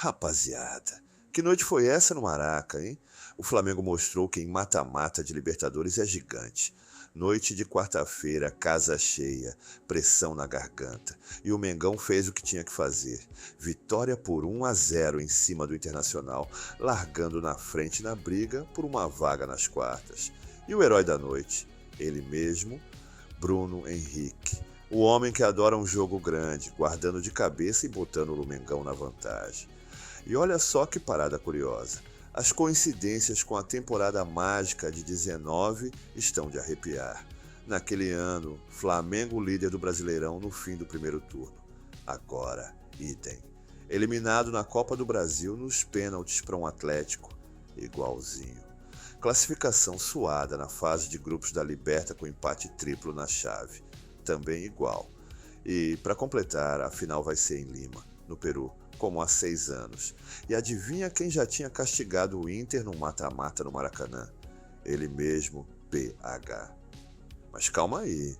Rapaziada, que noite foi essa no Maraca, hein? O Flamengo mostrou que em mata-mata de Libertadores é gigante. Noite de quarta-feira, casa cheia, pressão na garganta. E o Mengão fez o que tinha que fazer. Vitória por 1-0 em cima do Internacional, largando na frente na briga por uma vaga nas quartas. E o herói da noite? Ele mesmo, Bruno Henrique. O homem que adora um jogo grande, guardando de cabeça e botando o Mengão na vantagem. E olha só que parada curiosa. As coincidências com a temporada mágica de 19 estão de arrepiar. Naquele ano, Flamengo líder do Brasileirão no fim do primeiro turno. Agora, idem. Eliminado na Copa do Brasil nos pênaltis para um Atlético. Igualzinho. Classificação suada na fase de grupos da Liberta com empate triplo na chave. Também igual. E, para completar, a final vai ser em Lima, no Peru, como há 6 anos. E adivinha quem já tinha castigado o Inter no mata-mata no Maracanã? Ele mesmo, PH. Mas calma aí.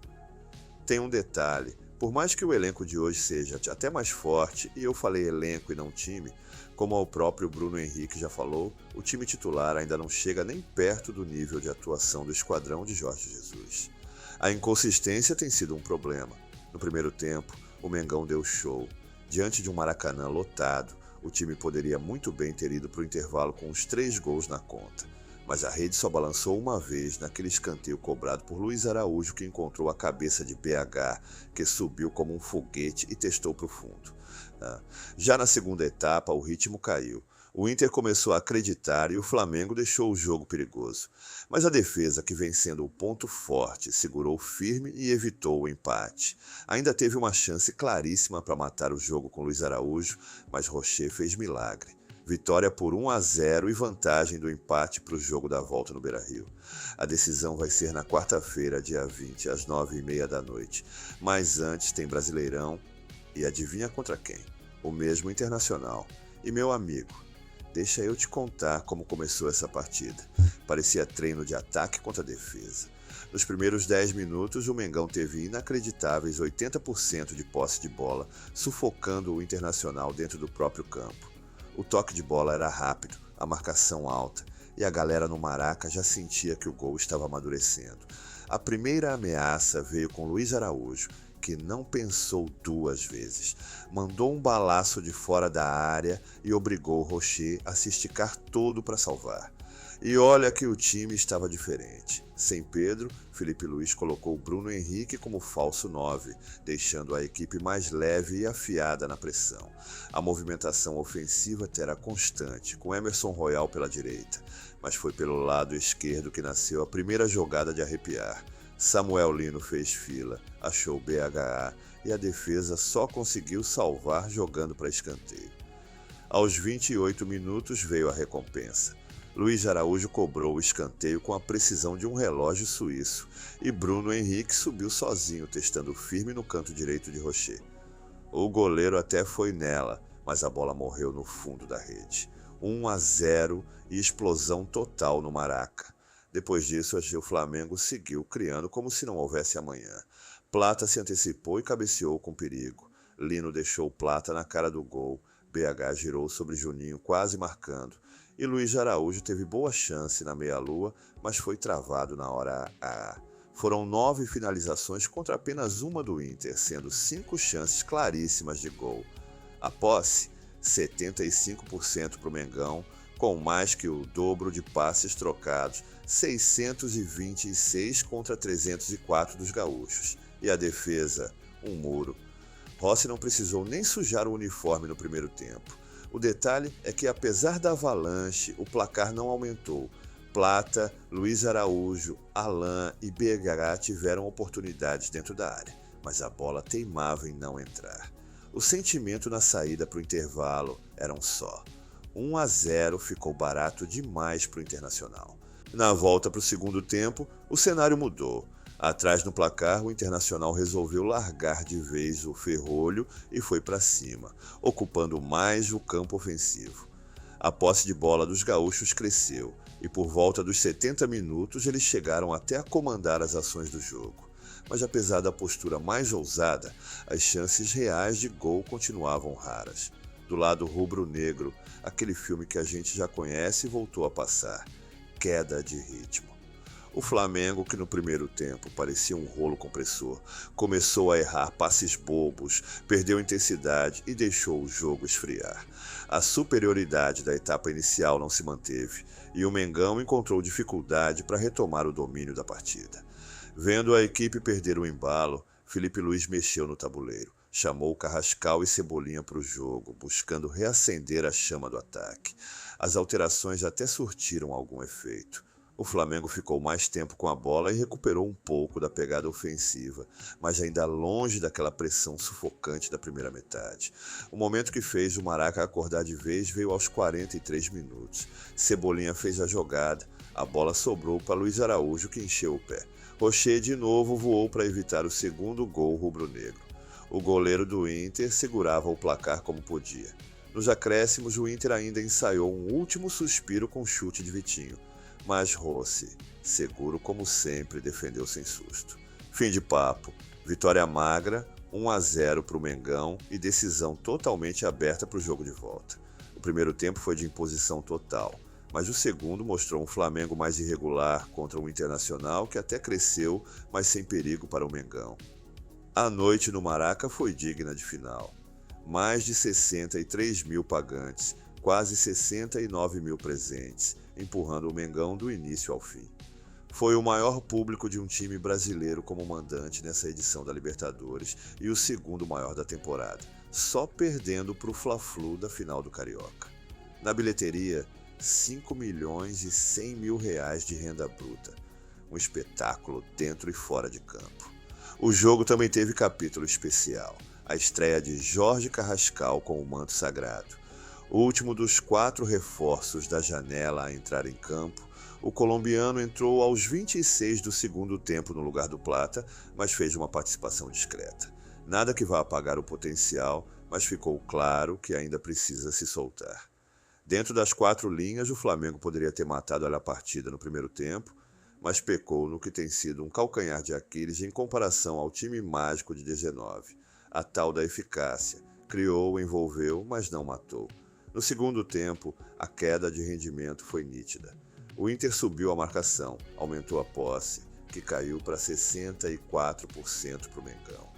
Tem um detalhe. Por mais que o elenco de hoje seja até mais forte, e eu falei elenco e não time, como o próprio Bruno Henrique já falou, o time titular ainda não chega nem perto do nível de atuação do esquadrão de Jorge Jesus. A inconsistência tem sido um problema. No primeiro tempo, o Mengão deu show. Diante de um Maracanã lotado, o time poderia muito bem ter ido para o intervalo com os 3 gols na conta. Mas a rede só balançou uma vez naquele escanteio cobrado por Luiz Araújo, que encontrou a cabeça de BH, que subiu como um foguete e testou para o fundo. Já na segunda etapa, o ritmo caiu. O Inter começou a acreditar e o Flamengo deixou o jogo perigoso. Mas a defesa, que vem sendo o ponto forte, segurou firme e evitou o empate. Ainda teve uma chance claríssima para matar o jogo com Luiz Araújo, mas Rocher fez milagre. Vitória por 1-0 e vantagem do empate para o jogo da volta no Beira-Rio. A decisão vai ser na quarta-feira, dia 20, às 9h30 da noite. Mas antes tem Brasileirão e adivinha contra quem? O mesmo Internacional. E meu amigo, deixa eu te contar como começou essa partida. Parecia treino de ataque contra defesa. Nos primeiros 10 minutos, o Mengão teve inacreditáveis 80% de posse de bola, sufocando o Internacional dentro do próprio campo. O toque de bola era rápido, a marcação alta, e a galera no Maraca já sentia que o gol estava amadurecendo. A primeira ameaça veio com Luiz Araújo, que não pensou 2 vezes. Mandou um balaço de fora da área e obrigou o Rocher a se esticar todo para salvar. E olha que o time estava diferente. Sem Pedro, Felipe Luiz colocou Bruno Henrique como falso 9, deixando a equipe mais leve e afiada na pressão. A movimentação ofensiva era constante, com Emerson Royal pela direita, mas foi pelo lado esquerdo que nasceu a primeira jogada de arrepiar. Samuel Lino fez fila, achou BH e a defesa só conseguiu salvar jogando para escanteio. Aos 28 minutos veio a recompensa. Luiz Araújo cobrou o escanteio com a precisão de um relógio suíço e Bruno Henrique subiu sozinho, testando firme no canto direito de Rocher. O goleiro até foi nela, mas a bola morreu no fundo da rede. 1-0 e explosão total no Maraca. Depois disso, o Flamengo seguiu criando como se não houvesse amanhã. Plata se antecipou e cabeceou com perigo. Lino deixou Plata na cara do gol. BH girou sobre Juninho, quase marcando. E Luiz Araújo teve boa chance na meia-lua, mas foi travado na hora A. Foram 9 finalizações contra apenas uma do Inter, sendo 5 chances claríssimas de gol. A posse, 75% para o Mengão, com mais que o dobro de passes trocados, 626 contra 304 dos gaúchos. E a defesa, um muro. Rossi não precisou nem sujar o uniforme no primeiro tempo. O detalhe é que, apesar da avalanche, o placar não aumentou. Plata, Luiz Araújo, Alain e BH tiveram oportunidades dentro da área, mas a bola teimava em não entrar. O sentimento na saída para o intervalo era um só. 1-0 ficou barato demais para o Internacional. Na volta para o segundo tempo, o cenário mudou. Atrás no placar, o Internacional resolveu largar de vez o ferrolho e foi para cima, ocupando mais o campo ofensivo. A posse de bola dos gaúchos cresceu e por volta dos 70 minutos eles chegaram até a comandar as ações do jogo. Mas apesar da postura mais ousada, as chances reais de gol continuavam raras. Do lado rubro-negro, aquele filme que a gente já conhece voltou a passar. Queda de ritmo. O Flamengo, que no primeiro tempo parecia um rolo compressor, começou a errar passes bobos, perdeu intensidade e deixou o jogo esfriar. A superioridade da etapa inicial não se manteve e o Mengão encontrou dificuldade para retomar o domínio da partida. Vendo a equipe perder o embalo, Felipe Luiz mexeu no tabuleiro, chamou Carrascal e Cebolinha para o jogo, buscando reacender a chama do ataque. As alterações até surtiram algum efeito. O Flamengo ficou mais tempo com a bola e recuperou um pouco da pegada ofensiva, mas ainda longe daquela pressão sufocante da primeira metade. O momento que fez o Maraca acordar de vez veio aos 43 minutos. Cebolinha fez a jogada, a bola sobrou para Luiz Araújo, que encheu o pé. Rocher de novo voou para evitar o segundo gol rubro-negro. O goleiro do Inter segurava o placar como podia. Nos acréscimos, o Inter ainda ensaiou um último suspiro com chute de Vitinho. Mas Rossi, seguro como sempre, defendeu sem susto. Fim de papo, vitória magra, 1-0 para o Mengão e decisão totalmente aberta para o jogo de volta. O primeiro tempo foi de imposição total, mas o segundo mostrou um Flamengo mais irregular contra um Internacional que até cresceu, mas sem perigo para o Mengão. A noite no Maraca foi digna de final. Mais de 63 mil pagantes, quase 69 mil presentes, empurrando o Mengão do início ao fim. Foi o maior público de um time brasileiro como mandante nessa edição da Libertadores e o segundo maior da temporada, só perdendo para o Fla-Flu da final do Carioca. Na bilheteria, 5 milhões e 100 mil reais de renda bruta. Um espetáculo dentro e fora de campo. O jogo também teve capítulo especial, a estreia de Jorge Carrascal com o manto sagrado. O último dos 4 reforços da janela a entrar em campo, o colombiano entrou aos 26 do segundo tempo no lugar do Plata, mas fez uma participação discreta. Nada que vá apagar o potencial, mas ficou claro que ainda precisa se soltar. Dentro das 4 linhas, o Flamengo poderia ter matado a partida no primeiro tempo, mas pecou no que tem sido um calcanhar de Aquiles em comparação ao time mágico de 19. A tal da eficácia. Criou, envolveu, mas não matou. No segundo tempo, a queda de rendimento foi nítida. O Inter subiu a marcação, aumentou a posse, que caiu para 64% para o Mengão.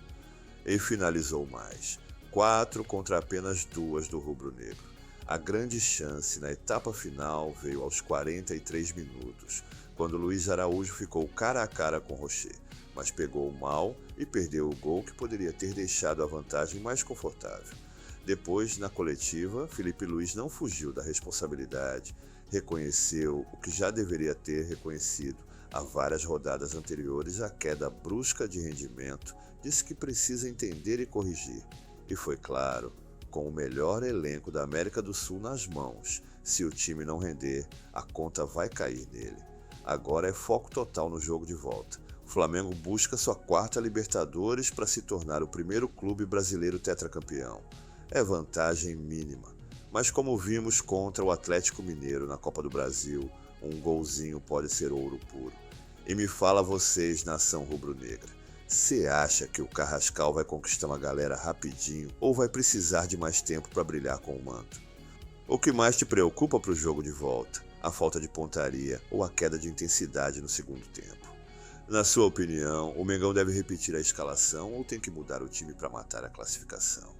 E finalizou mais. 4 contra apenas 2 do rubro-negro. A grande chance na etapa final veio aos 43 minutos, quando Luiz Araújo ficou cara a cara com Rocher, mas pegou mal e perdeu o gol que poderia ter deixado a vantagem mais confortável. Depois, na coletiva, Felipe Luiz não fugiu da responsabilidade, reconheceu o que já deveria ter reconhecido há várias rodadas anteriores, a queda brusca de rendimento, disse que precisa entender e corrigir. E foi claro, com o melhor elenco da América do Sul nas mãos, se o time não render, a conta vai cair nele. Agora é foco total no jogo de volta. O Flamengo busca sua 4ª Libertadores para se tornar o primeiro clube brasileiro tetracampeão. É vantagem mínima, mas como vimos contra o Atlético Mineiro na Copa do Brasil, um golzinho pode ser ouro puro. E me fala vocês, nação rubro-negra, você acha que o Carrascal vai conquistar uma galera rapidinho ou vai precisar de mais tempo para brilhar com o manto? O que mais te preocupa para o jogo de volta? A falta de pontaria ou a queda de intensidade no segundo tempo? Na sua opinião, o Mengão deve repetir a escalação ou tem que mudar o time para matar a classificação?